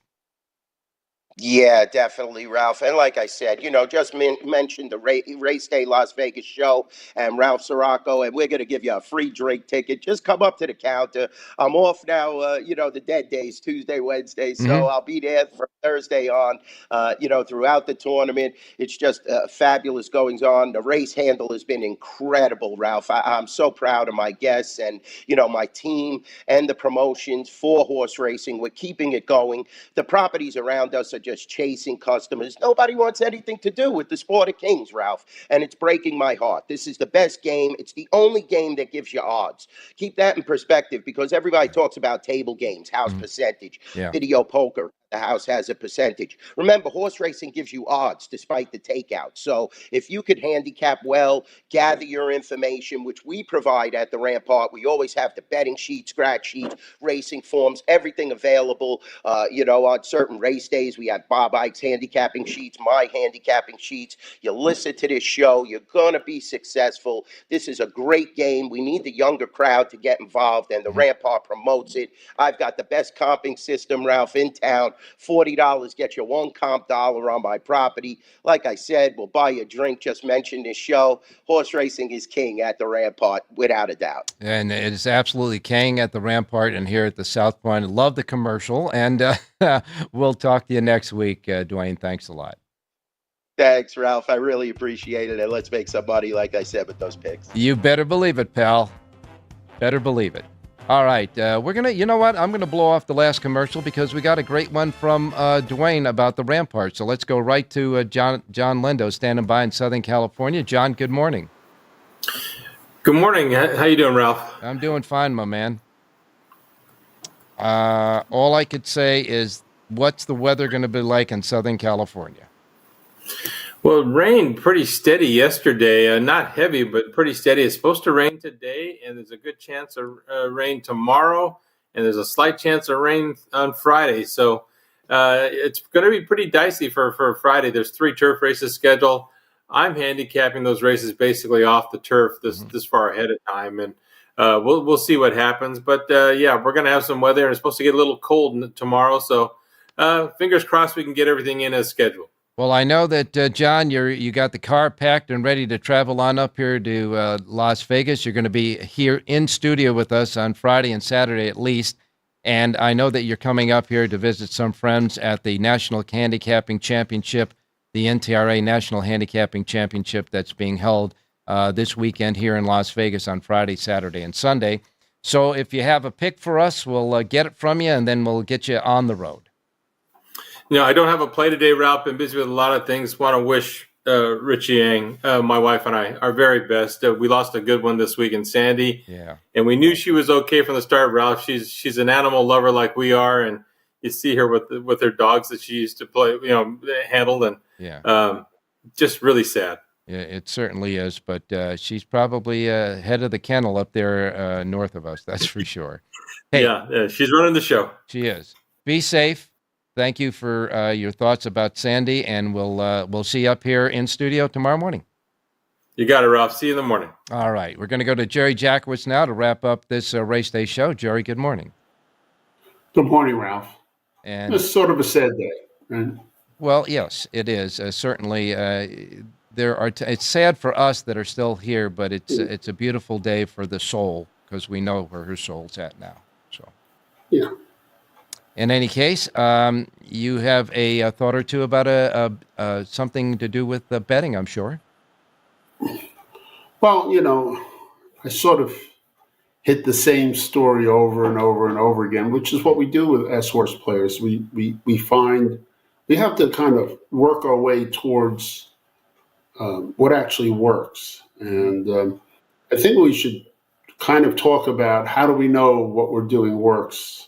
I: Yeah, definitely, Ralph. And like I said, just mentioned the Race Day Las Vegas show and Ralph Siraco, and we're going to give you a free drink ticket. Just come up to the counter. I'm off now, the dead days, Tuesday, Wednesday. So I'll be there from Thursday on, throughout the tournament. It's just fabulous goings on. The race handle has been incredible, Ralph. I'm so proud of my guests and, my team and the promotions for horse racing. We're keeping it going. The properties around us are just chasing customers. Nobody wants anything to do with the Sport of Kings, Ralph, and it's breaking my heart. This is the best game. It's the only game that gives you odds. Keep that in perspective, because everybody talks about table games, house percentage,
C: Yeah.
I: video poker. The house has a percentage. Remember, horse racing gives you odds despite the takeout. So if you could handicap well, gather your information, which we provide at the Rampart. We always have the betting sheet, scratch sheets, racing forms, everything available. On certain race days, we have Bob Ike's handicapping sheets, my handicapping sheets. You listen to this show, you're going to be successful. This is a great game. We need the younger crowd to get involved, and the Rampart promotes it. I've got the best comping system, Ralph, in town. $40 gets you one comp dollar on my property. Like I said, we'll buy you a drink. Just mentioned this show. Horse racing is king at the Rampart, without a doubt.
C: And it is absolutely king at the Rampart and here at the South Point. Love the commercial. And we'll talk to you next week, Dwayne. Thanks a lot.
I: Thanks, Ralph. I really appreciate it. And let's make some money, like I said, with those picks.
C: You better believe it, pal. Better believe it. All right. We're going to, you know what? I'm going to blow off the last commercial because we got a great one from Dwayne about the Rampart. So let's go right to John Lindo standing by in Southern California. John, good morning.
J: Good morning. How you doing, Ralph?
C: I'm doing fine, my man. All I could say is, what's the weather going to be like in Southern California?
J: Well, it rained pretty steady yesterday. Not heavy, but pretty steady. It's supposed to rain today, and there's a good chance of rain tomorrow, and there's a slight chance of rain on Friday. So it's going to be pretty dicey for Friday. There's 3 turf races scheduled. I'm handicapping those races basically off the turf this far ahead of time, and we'll see what happens. But yeah, we're going to have some weather, and it's supposed to get a little cold tomorrow. So fingers crossed we can get everything in as scheduled.
C: Well, I know that, John, you got the car packed and ready to travel on up here to Las Vegas. You're going to be here in studio with us on Friday and Saturday at least. And I know that you're coming up here to visit some friends at the National Handicapping Championship, the NTRA National Handicapping Championship that's being held this weekend here in Las Vegas on Friday, Saturday, and Sunday. So if you have a pick for us, we'll get it from you, and then we'll get you on the road.
J: I don't have a play today, Ralph. Been busy with a lot of things. Want to wish Richie Yang, my wife and I, our very best. We lost a good one this week in Sandy.
C: Yeah.
J: And we knew she was okay from the start, Ralph. She's an animal lover like we are, and you see her with her dogs that she used to play, handle, and just really sad.
C: Yeah, it certainly is. But she's probably head of the kennel up there north of us. That's for sure. Hey,
J: yeah, she's running the show.
C: She is. Be safe. Thank you for your thoughts about Sandy, and we'll see you up here in studio tomorrow morning.
J: You got it, Ralph. See you in the morning.
C: All right. We're going to go to Jerry Jackowitz now to wrap up this race day show. Jerry, good morning.
K: Good morning, Ralph.
C: And
K: it's sort of a sad day, right?
C: Well, yes, it is. Certainly, there are. It's sad for us that are still here, but it's a beautiful day for the soul because we know where her soul's at now. So,
K: yeah.
C: In any case, you have a thought or two about something to do with betting, I'm sure.
K: Well, I sort of hit the same story over and over and over again, which is what we do as horse players. We find we have to kind of work our way towards what actually works. And I think we should kind of talk about how do we know what we're doing works.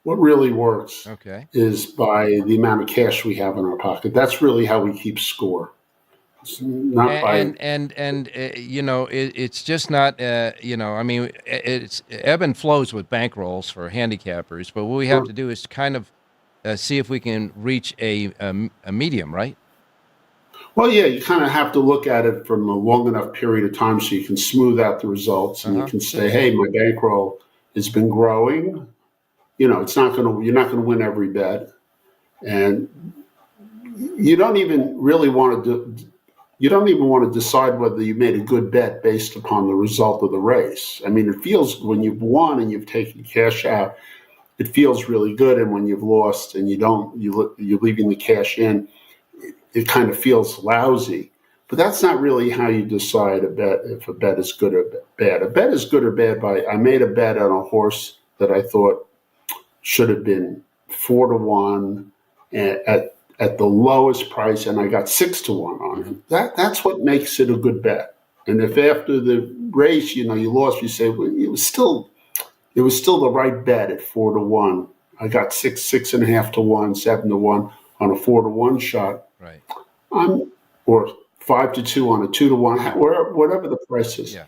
K: What really works is by the amount of cash we have in our pocket. That's really how we keep score. It's not
C: it's just not, it's ebb and flows with bankrolls for handicappers. But what we have to do is kind of see if we can reach a medium, right?
K: Well, yeah, you kind of have to look at it from a long enough period of time so you can smooth out the results and you can say, hey, my bankroll has been growing. You're not going to win every bet. And you don't even really want to you don't even want to decide whether you made a good bet based upon the result of the race. I mean, it feels when you've won and you've taken cash out, it feels really good. And when you've lost and you're leaving the cash in, it kind of feels lousy. But that's not really how you decide if a bet is good or bad. A bet is good or bad I made a bet on a horse that I thought should have been 4-1 at the lowest price, and I got 6-1 on him. That's what makes it a good bet. And if after the race, you lost, you say, well, it was still the right bet at 4-1. I got 6.5 to 1, 7 to 1 on a 4-1 shot.
C: Right.
K: Or 5 to 2 on a 2 to 1, whatever the price is.
C: Yeah.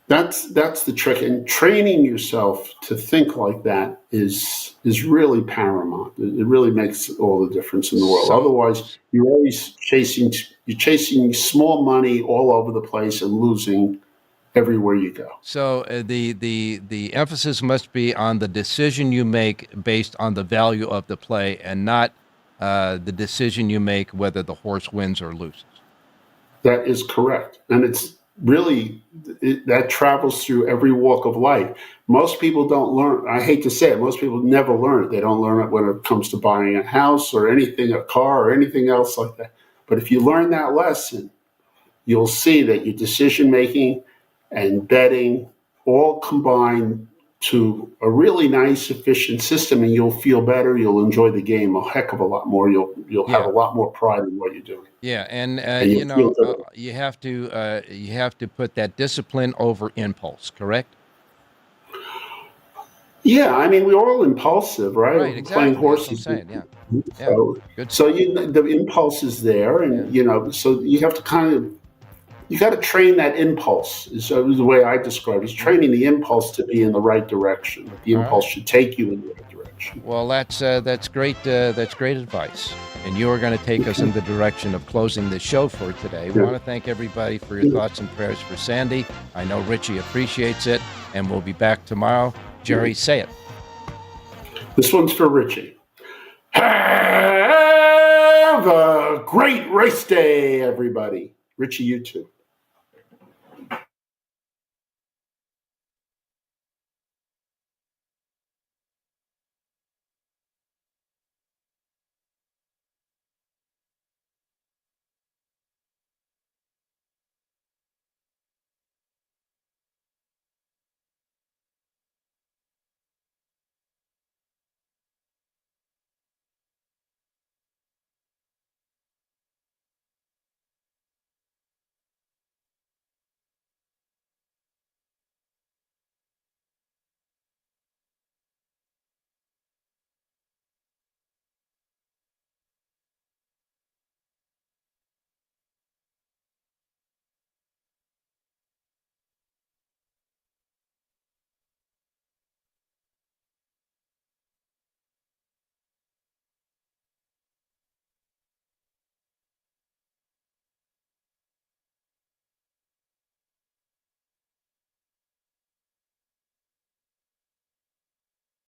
K: That's the trick. And training yourself to think like that is really paramount. It really makes all the difference in the world. Otherwise, you're always chasing small money all over the place and losing everywhere you go.
C: So the emphasis must be on the decision you make based on the value of the play, and not the decision you make whether the horse wins or loses.
K: That is correct. And it's really, that travels through every walk of life. Most people don't learn, I hate to say it, most people never learn it. They don't learn it when it comes to buying a house or anything, a car or anything else like that. But if you learn that lesson, you'll see that your decision-making and betting all combine to a really nice, efficient system, and you'll feel better. You'll enjoy the game a heck of a lot more. You'll have a lot more pride in what you're doing.
C: Yeah, and you have to put that discipline over impulse. Correct?
K: Yeah, I mean, we're all impulsive, right?
C: Right, exactly.
K: Playing horses.
C: That's what I'm saying, yeah.
K: So the impulse is there, and so you have to you got to train that impulse. Is the way I describe it. Is training the impulse to be in the right direction. The impulse should take you in the right direction.
C: Well, that's great. That's great advice. And you are going to take us in the direction of closing the show for today. We want to thank everybody for your thoughts and prayers for Sandy. I know Richie appreciates it, and we'll be back tomorrow. Jerry, say it.
K: This one's for Richie. Have a great race day, everybody. Richie, you too.